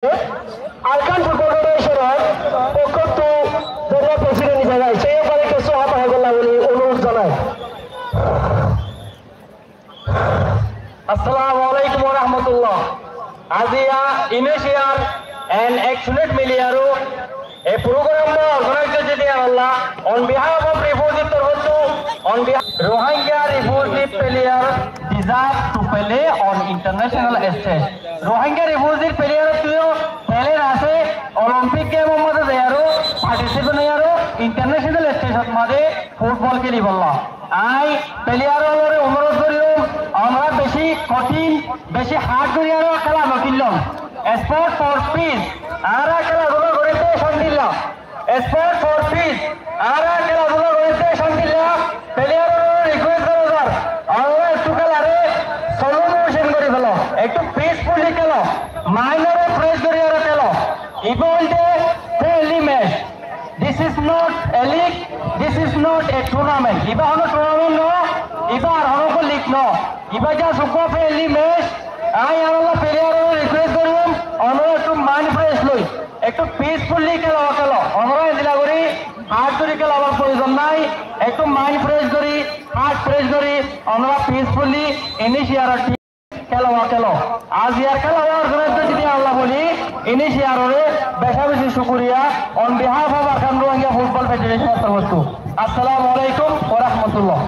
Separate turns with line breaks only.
Arkan football ফেডারেশনের পক্ষ থেকে প্রেসিডেন্ট জায়গায় সেই ব্যাপারে কিছু কথা বলা বলি অনুরোধ জানাই। Assalamu alaikum warahmatullah. Azia initial and excellent miliaru a program organized today Allah on behalf of refugees Tarwatu on behalf Rohingya refugee player deserve to play on international stage. Rohingya refugee player to pele rase Olympic game made deyaru participate yaru international stage made football ke liye bolla. I player olore অনুরোধ করিও আমরা বেশি কঠিন বেশি hard করিয়ারও খেলা নকিল্লাম sport for piece আরা খেলাধুলা করিতে শান্তিল্লা sport for piece আরা খেলাধুলা করিতে শান্তিল্লা প্লেয়ারের রিকোয়েস্ট করো স্যার আমরা একটু খেলারে সোলো মোশন করে ফেলো একটু পিসফুলি খেলো মাইনারে প্রেস করিয়ারও খেলো ইভেন্টে friendly match This is not a league. This is not a tournament. Iba hono tournament no. Iba hono ko league no. Iba just super friendly match. I amala player request korum. Hono to mind fresh loi. Ekটু peacefully খেলা খেলো। hono এদিলা করি hard করে খেলা আবার প্রয়োজন নাই। একটু mind fresh করি হার্ট ফ্রেশ করি hono peacefully ইনিশিয়ার খেলা খেলো। আজ ইয়ার খেলা অর্গানাইজার যদি আল্লাহ বলি ইনিশিয়ারে বেশি বেশি শুকরিয়া on behalf of Arkan Rohingya Football Federation. Assalamu alaikum wa rahmatullah.